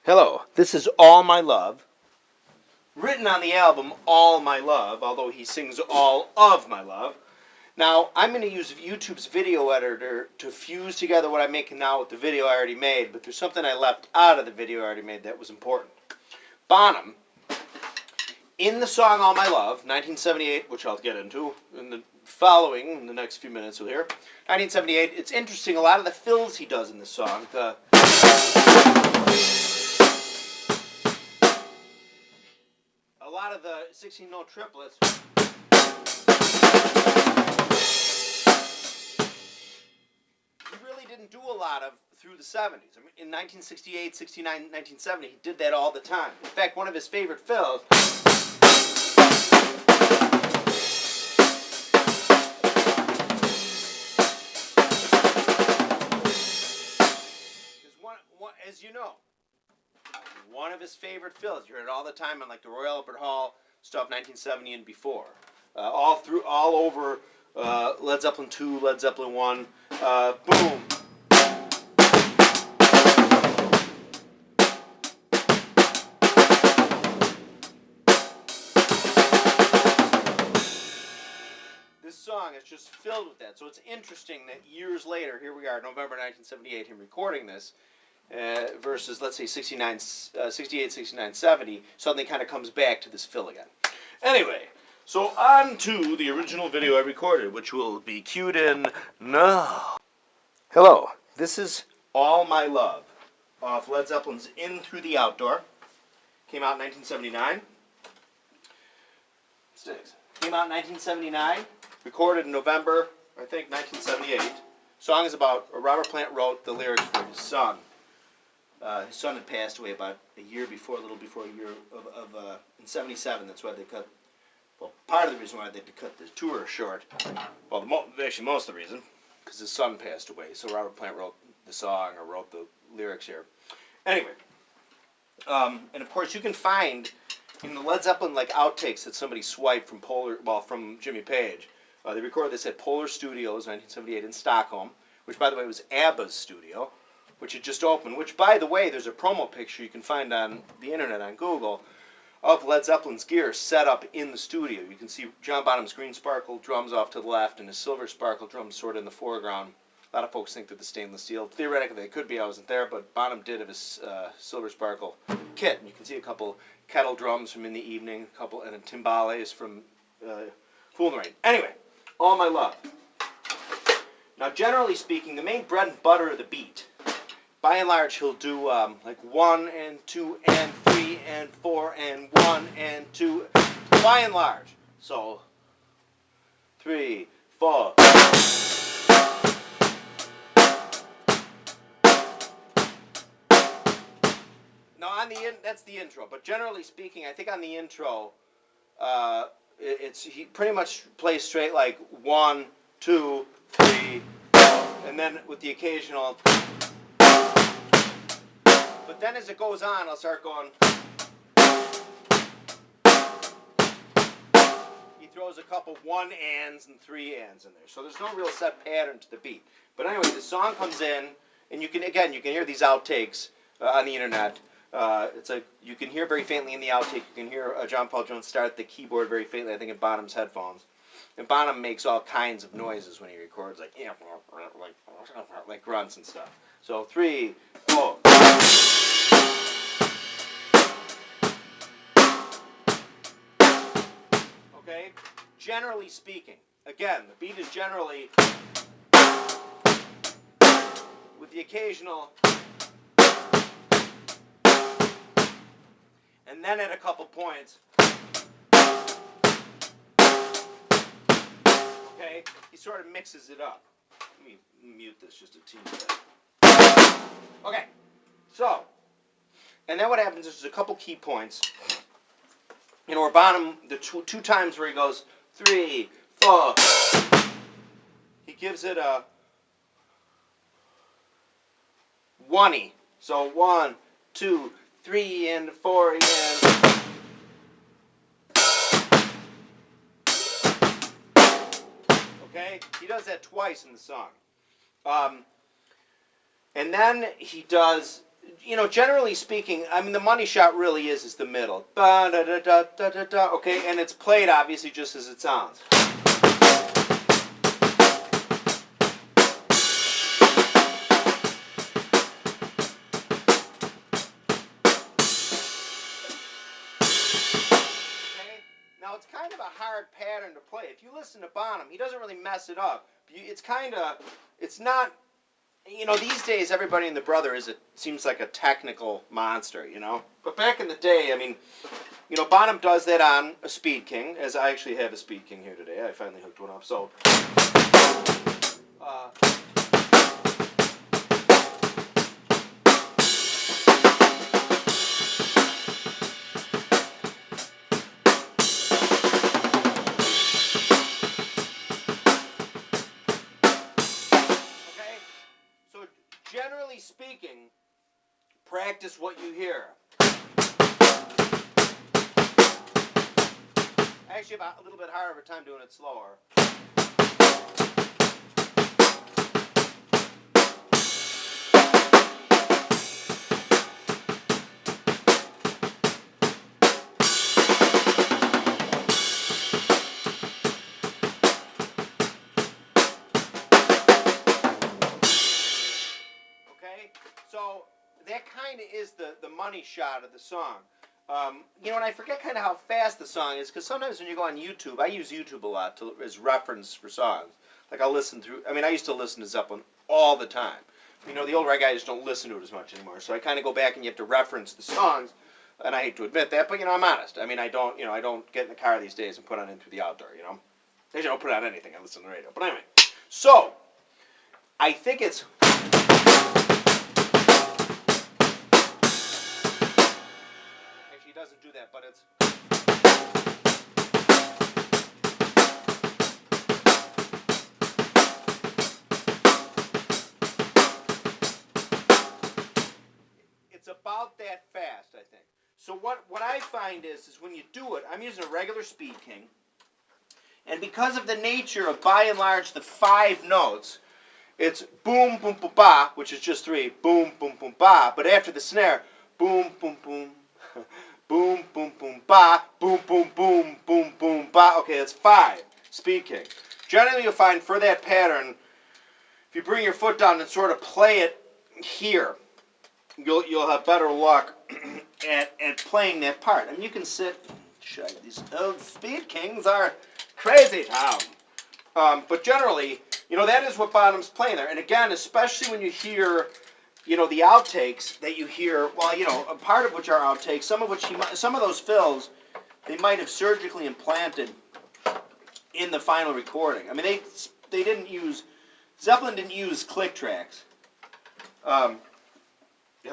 Hello, this is All My Love, written on the album All My Love, although he sings All of My Love. Now, I'm going to use YouTube's video editor to fuse together what I'm making now with the video I already made, but there's something I left out of the video I already made that was important. Bonham, in the song All My Love, 1978, which I'll get into in the next few minutes you'll hear, 1978, it's interesting, a lot of the fills he does in this song, a lot of the 16-note triplets he really didn't do a lot of through the 70s. I mean, in 1968, 69, 1970, he did that all the time. In fact, one of his favorite fills is as you know, one of his favorite fills. You heard it all the time on like the Royal Albert Hall stuff, 1970 and before. All over Led Zeppelin 2, Led Zeppelin 1. Boom. This song is just filled with that. So it's interesting that years later, here we are, November 1978, him recording this. Versus, let's say, 68, 69, 70, suddenly kind of comes back to this fill again. Anyway, so on to the original video I recorded, which will be cued in now. Hello, this is All My Love off Led Zeppelin's In Through the Outdoor. Came out in 1979. Sticks. Came out in 1979. Recorded in November, I think, 1978. Song is about, Robert Plant wrote the lyrics for his son. His son had passed away about a little before a year in 77. That's why they cut, well, part of the reason why they had to cut the tour short. Well, actually most of the reason, because his son passed away. So Robert Plant wrote the song, or wrote the lyrics here. Anyway, and of course you can find in the Led Zeppelin like outtakes that somebody swiped from from Jimmy Page. They recorded this at Polar Studios, 1978, in Stockholm, which by the way was ABBA's studio, which had just opened, which, by the way, there's a promo picture you can find on the internet, on Google, of Led Zeppelin's gear set up in the studio. You can see John Bonham's green sparkle drums off to the left and his silver sparkle drums sort of in the foreground. A lot of folks think they're the stainless steel. Theoretically, they could be. I wasn't there, but Bonham did have his silver sparkle kit. And you can see a couple kettle drums from In the Evening, a couple, and timbales from Fool in the Rain. Anyway, All My Love. Now, generally speaking, the main bread and butter of the beat, by and large, he'll do like 1 and 2 and 3 and 4 and 1 and 2, by and large. So, 3, 4. Now, that's the intro. But generally speaking, I think on the intro, he pretty much plays straight like 1, 2, 3, 4, and then with the occasional. But then as it goes on, I'll start going. He throws a couple 1 ands and 3 ands in there. So there's no real set pattern to the beat. But anyway, the song comes in, and you can hear these outtakes on the internet. You can hear very faintly in the outtake, you can hear John Paul Jones start the keyboard very faintly, I think in Bonham's headphones. And Bonham makes all kinds of noises when he records, like grunts and stuff. So 3, 4. Okay? Generally speaking, again, the beat is generally with the occasional, and then at a couple points. Okay? He sort of mixes it up. Let me mute this just a teeny bit. Okay, so, and then what happens is there's a couple key points. You know, where Bonham, the two times where he goes 3, 4, he gives it a 1-y. So 1, 2, 3, and 4 again. Okay, he does that twice in the song. And then he does you know, generally speaking, I mean, the money shot really is the middle. Ba, da, da, da, da, da, da, okay, and it's played obviously just as it sounds. Now it's kind of a hard pattern to play. If you listen to Bonham, he doesn't really mess it up. It's kind of, it's not, you know, these days everybody and the brother seems like a technical monster, you know. But back in the day, I mean, you know, Bonham does that on a Speed King, as I actually have a Speed King here today. I finally hooked one up, so. Generally speaking, practice what you hear. I actually have a little bit harder of a time doing it slower. So that kind of is the money shot of the song. You know, and I forget kind of how fast the song is, because sometimes when you go on YouTube, I use YouTube a lot as reference for songs. Like I'll listen through, I mean, I used to listen to Zeppelin all the time. You know, the older guys just don't listen to it as much anymore. So I kind of go back and you have to reference the songs, and I hate to admit that, but you know, I'm honest. I mean, I don't get in the car these days and put on Into the Outdoor, you know. I don't put on anything, I listen to the radio. But anyway, so I think it's... He doesn't do that, but it's... It's about that fast, I think. So what I find is when you do it, I'm using a regular Speed King, and because of the nature of, by and large, the 5 notes, it's boom, boom, boom, ba, which is just 3, boom, boom, boom, ba, but after the snare, boom, boom, boom, boom, boom, boom, ba, boom, boom, boom, boom, boom, ba. Okay, that's 5. Speed King. Generally, you'll find for that pattern, if you bring your foot down and sort of play it here, you'll have better luck at playing that part. I mean, you can sit. These old Speed Kings are crazy town. But generally, you know, that is what Bonham's playing there. And again, especially when you hear, you know, the outtakes that you hear, well, you know, a part of which are outtakes, some of those fills, they might have surgically implanted in the final recording. I mean, they didn't use, Zeppelin didn't use click tracks, at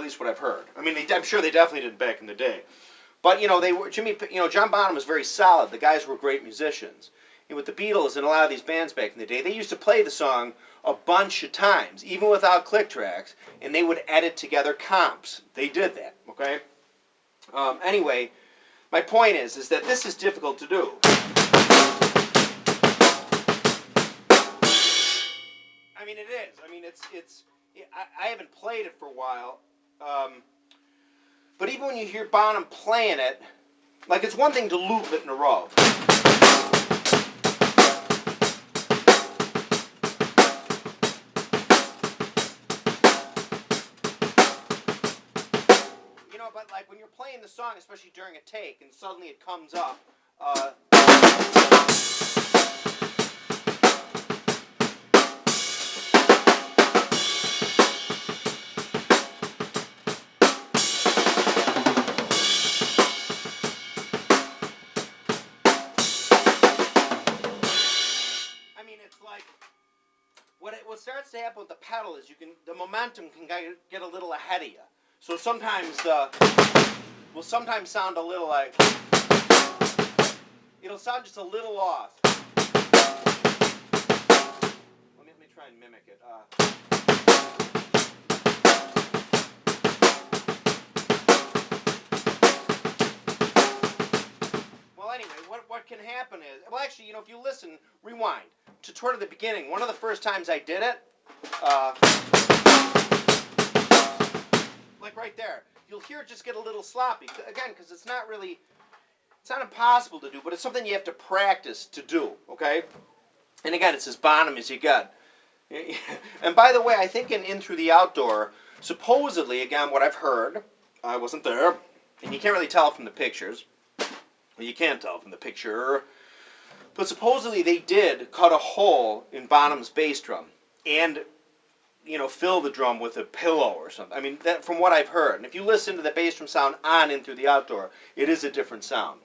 least what I've heard. I mean, I'm sure they definitely did back in the day. But, you know, John Bonham was very solid. The guys were great musicians. And with the Beatles and a lot of these bands back in the day, they used to play the song a bunch of times, even without click tracks, and they would edit together comps. They did that, okay? Anyway, my point is that this is difficult to do. I mean, it is. I mean, I haven't played it for a while, but even when you hear Bonham playing it, like, it's one thing to loop it in a row. But like when you're playing the song, especially during a take, and suddenly it comes up. I mean, it's like what starts to happen with the pedal is the momentum can get a little ahead of you. So sometimes will sometimes sound a little like, it'll sound just a little off. Let me try and mimic it. Well, anyway, what can happen is, well, actually, you know, if you listen, rewind to toward the beginning. One of the first times I did it, like right there. You'll hear it just get a little sloppy. Again, because it's not impossible to do, but it's something you have to practice to do, okay? And again, it's as bottom as you got. And by the way, I think in Through the Outdoor, supposedly, again, what I've heard, I wasn't there, and you can't really tell from the pictures. Well, you can't tell from the picture. But supposedly they did cut a hole in Bonham's bass drum and, fill the drum with a pillow or something. I mean, that, from what I've heard. And if you listen to the bass drum sound on In Through the Outdoor, it is a different sound.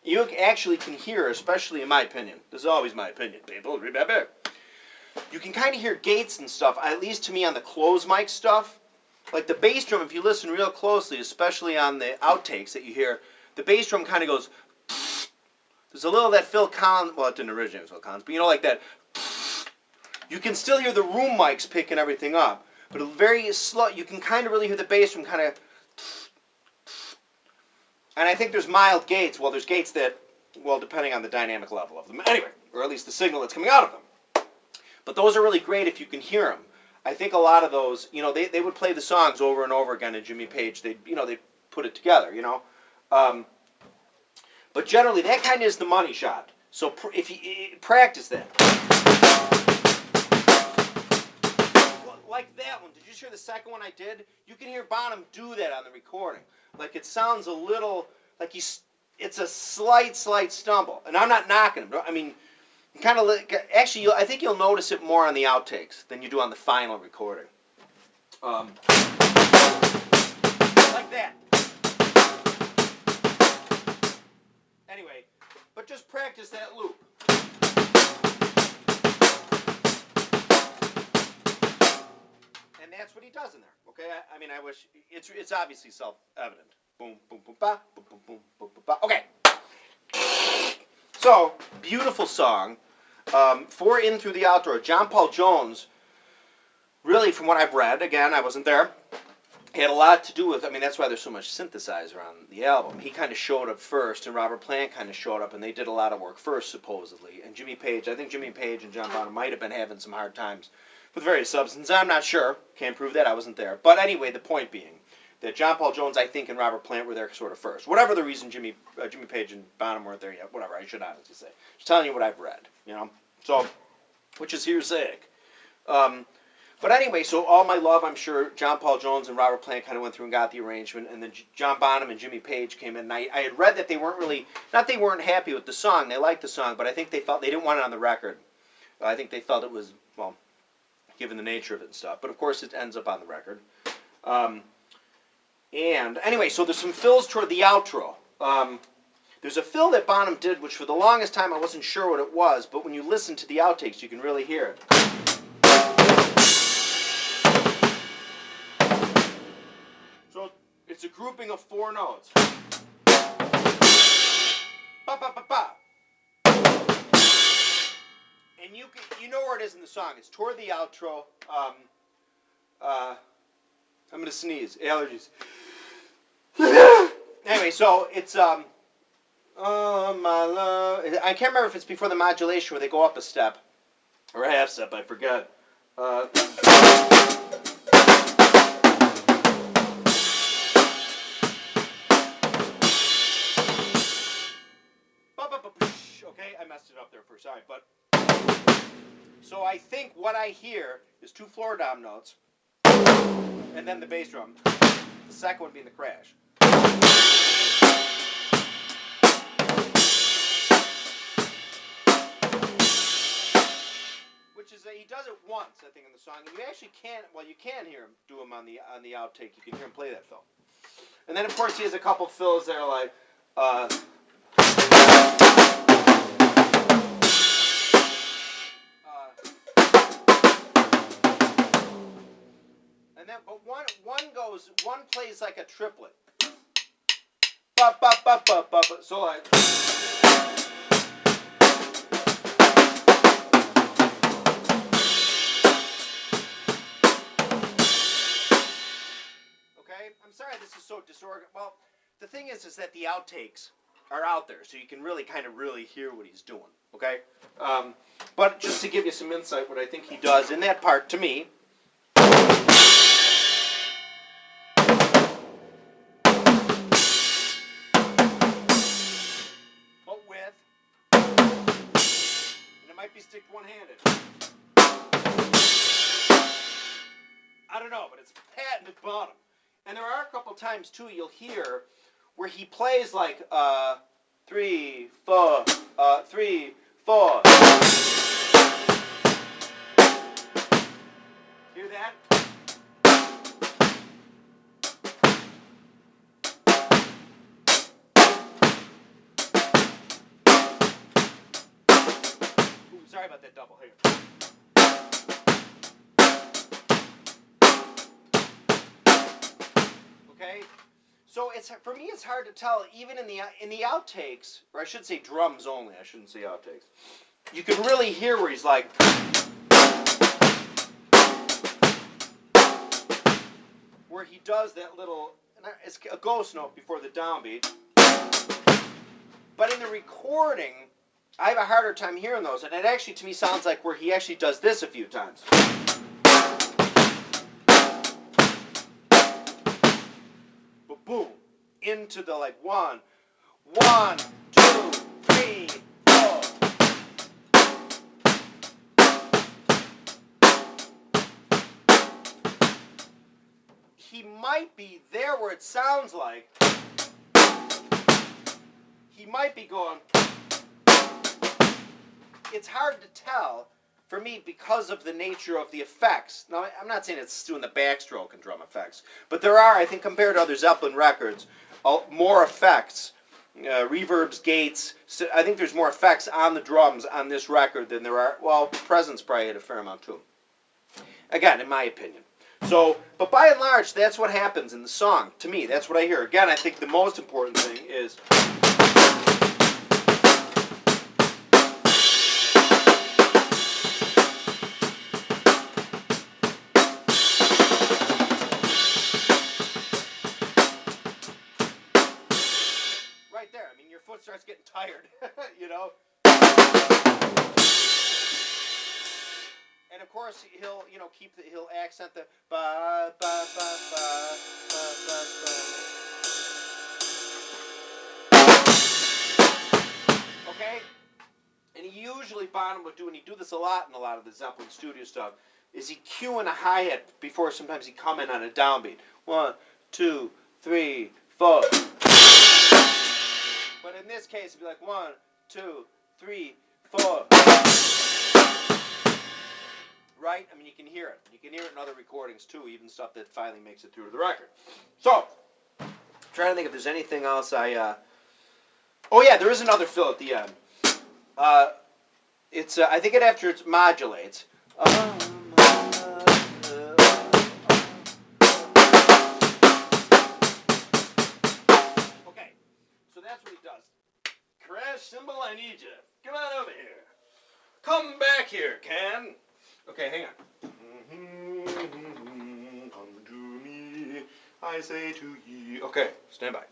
You actually can hear, especially in my opinion, this is always my opinion, people, remember, you can kind of hear gates and stuff, at least to me on the closed mic stuff. Like the bass drum, if you listen real closely, especially on the outtakes that you hear, the bass drum kind of goes, there's a little of that Phil Collins, well, it didn't originate with Phil Collins, but like that, you can still hear the room mics picking everything up, but very slow, you can kind of really hear the bass drum kind of, and I think there's mild gates, well, there's gates that, well, depending on the dynamic level of them, anyway, or at least the signal that's coming out of them. But those are really great if you can hear them. I think a lot of those, they would play the songs over and over again in Jimmy Page, they put it together, But generally, that kind of is the money shot. So if you practice that. Like that one. Did you hear the second one I did? You can hear Bonham do that on the recording. Like it sounds a little like it's a slight stumble. And I'm not knocking him. I mean, kind of actually, I think you'll notice it more on the outtakes than you do on the final recording. Like that. Anyway, but just practice that loop. And that's what he does in there. Okay, I mean, I wish it's obviously self-evident. Boom, boom, boom, ba, boom, boom, boom, boom, boom, ba. Okay. So beautiful song. For In Through the Outdoor, John Paul Jones. Really, from what I've read, again, I wasn't there. It had a lot to do with, I mean, that's why there's so much synthesizer on the album. He kind of showed up first, and Robert Plant kind of showed up, and they did a lot of work first, supposedly. And Jimmy Page, I think Jimmy Page and John Bonham might have been having some hard times with various substances. I'm not sure. Can't prove that. I wasn't there. But anyway, the point being that John Paul Jones, I think, and Robert Plant were there sort of first. Whatever the reason Jimmy Page and Bonham weren't there yet, whatever, I should honestly say. Just telling you what I've read, So, which is hearsay. But anyway, so All My Love, I'm sure John Paul Jones and Robert Plant kind of went through and got the arrangement, and then John Bonham and Jimmy Page came in. And I had read that they weren't really, not they weren't happy with the song, they liked the song, but I think they felt they didn't want it on the record. I think they felt it was, well, given the nature of it and stuff. But of course it ends up on the record. And anyway, so there's some fills toward the outro. There's a fill that Bonham did, which for the longest time I wasn't sure what it was, but when you listen to the outtakes, you can really hear it. So it's a grouping of 4 notes. Ba, ba, ba, ba. And you know where it is in the song. It's toward the outro. I'm going to sneeze. Allergies. Anyway, so it's, oh, my love. I can't remember if it's before the modulation where they go up a step. Or a half step, I forget. Okay, I messed it up there for a second, but so I think what I hear is 2 floor dom notes, and then the bass drum. The second one being the crash. Which is he does it once, I think, in the song, and you actually can. Well, you can hear him do him on the outtake. You can hear him play that fill, and then of course he has a couple fills that are like. And then, but one plays like a triplet. Ba, ba, ba, ba, ba, ba. So like. Okay, I'm sorry this is so disorganized. Well, the thing is that the outtakes are out there, so you can really kind of really hear what he's doing. Okay, but just to give you some insight, what I think he does in that part, to me. be sticked one-handed. I don't know, but it's patented bottom. And there are a couple times, too, you'll hear where he plays like 3, 4, 3, 4. Hear that? Ooh, sorry about that double here. Okay? So it's, for me, it's hard to tell, even in the outtakes, or I should say drums only, I shouldn't say outtakes. You can really hear where he's like, where he does that little, it's a ghost note before the downbeat. But in the recording, I have a harder time hearing those, and it actually, to me, sounds like where he actually does this a few times. Boom, into the like 1, 1, 2, 3, 4. He might be there where it sounds like he might be going. It's hard to tell for me because of the nature of the effects. Now, I'm not saying it's doing the backstroke and drum effects, but there are, I think, compared to other Zeppelin records, more effects, reverbs, gates. So I think there's more effects on the drums on this record than there are. Well, Presence probably had a fair amount too. Again, in my opinion. So, but by and large, that's what happens in the song. To me, that's what I hear. Again, I think the most important thing is. Starts getting tired, you know. And of course, he'll, you know, he'll accent the ba ba ba ba ba ba ba. Okay, and he usually Bonham would do, and he'd do this a lot in a lot of the Zeppelin studio stuff. Is he cueing a hi-hat before sometimes he'd come in on a downbeat. 1, 2, 3, 4. But in this case, it'd be like 1, 2, 3, 4. Right? I mean, you can hear it. You can hear it in other recordings too, even stuff that finally makes it through to the record. So, I'm trying to think if there's anything else oh yeah, there is another fill at the end. It's I think after it modulates. That's what he does. Crash cymbal, I need you. Come on over here. Come back here, Ken. Okay, hang on. Come to me, I say to ye. Okay, stand by.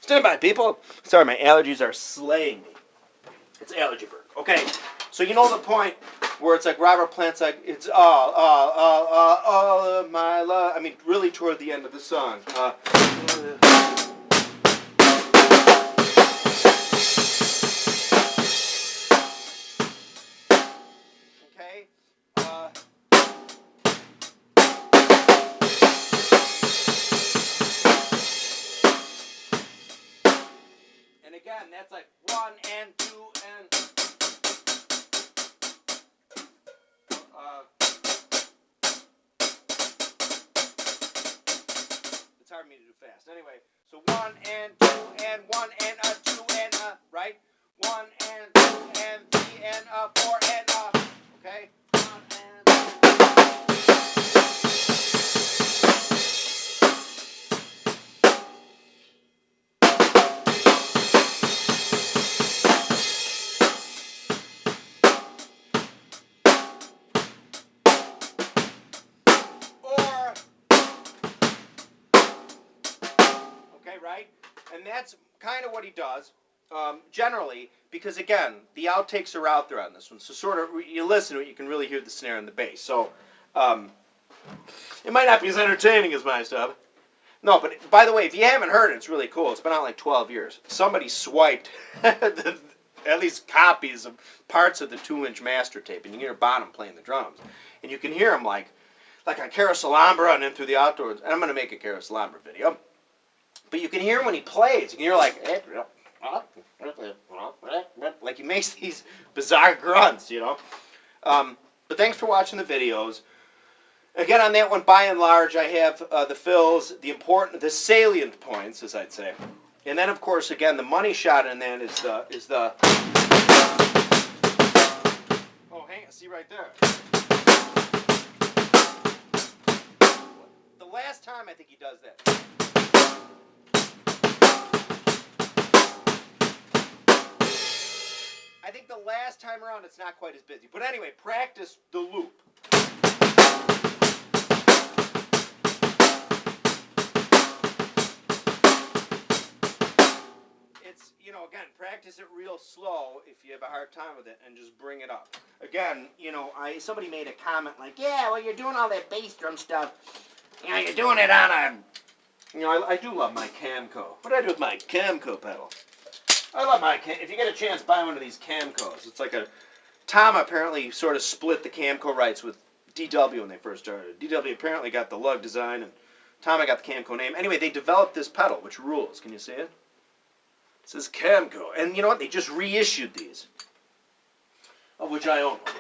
Stand by, people. Sorry, my allergies are slaying me. It's allergy bird. Okay, so you know the point where it's like Robert Plant's like, it's all of my love. I mean, really toward the end of the song. And again, that's like 1 and 2 and it's hard for me to do fast. Anyway, so 1 and 2 and 1 and a 2 and a, right? 1 and 2 and 3 and a 4 and a, okay? 1 and 2. Right? And that's kind of what he does, generally, because again, the outtakes are out there on this one. So sort of, you listen to it, you can really hear the snare and the bass. So, it might not be as entertaining as my stuff. No, but by the way, if you haven't heard it, it's really cool. It's been out like 12 years. Somebody swiped at least copies of parts of the 2-inch master tape, and you can hear Bonham playing the drums, and you can hear him like on Carousel Alhambra and then through the outdoors. And I'm going to make a Carousel Alhambra video, but you can hear him when he plays. You can hear like he makes these bizarre grunts, you know. But thanks for watching the videos. Again, on that one, by and large, I have the fills, the salient points, as I'd say. And then, of course, again, the money shot in that is the. Oh, hang on, see right there. The last time I think he does that. I think the last time around it's not quite as busy. But anyway, practice the loop. It's, you know, again, practice it real slow if you have a hard time with it and just bring it up. Again, you know, somebody made a comment like, yeah, well, you're doing all that bass drum stuff. You know, you're doing it on a... You know, I do love my Camco. What do I do with my Camco pedal? I love my if you get a chance, buy one of these Camcos. It's like Tom apparently sort of split the Camco rights with DW when they first started. DW apparently got the lug design, and Tom got the Camco name. Anyway, they developed this pedal, which rules. Can you see it? It says Camco. And you know what? They just reissued these, of which I own one,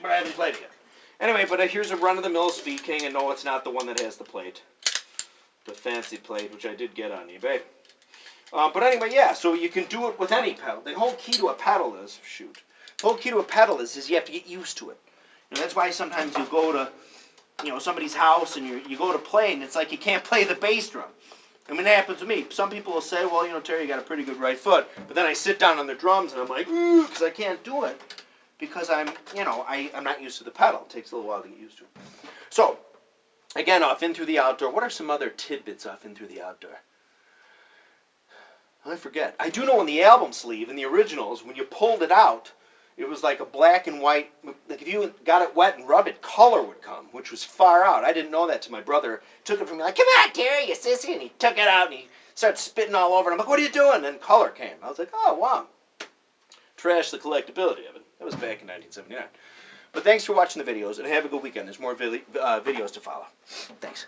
but I haven't played it yet. Anyway, but here's a run-of-the-mill Speed King, and no, it's not the one that has the plate. The fancy plate, which I did get on eBay. But anyway, yeah, so you can do it with any pedal. The whole key to a pedal is, the whole key to a pedal is you have to get used to it. And that's why sometimes you go to, you know, somebody's house and you go to play and it's like you can't play the bass drum. I mean, that happens to me. Some people will say, well, you know, Terry, you got a pretty good right foot. But then I sit down on the drums and I'm like, ooh, because I can't do it. Because I'm not used to the pedal. It takes a little while to get used to it. So, again, off In Through the Outdoor. What are some other tidbits off In Through the Outdoor? I forget. I do know on the album sleeve, in the originals, when you pulled it out, it was like a black and white, like if you got it wet and rubbed it, color would come, which was far out. I didn't know that till my brother took it from me, like, come on, Terry, you sissy, and he took it out and he started spitting all over it. I'm like, what are you doing? And then color came. I was like, oh, wow. Trash the collectability of it. That was back in 1979. But thanks for watching the videos, and have a good weekend. There's more videos to follow. Thanks.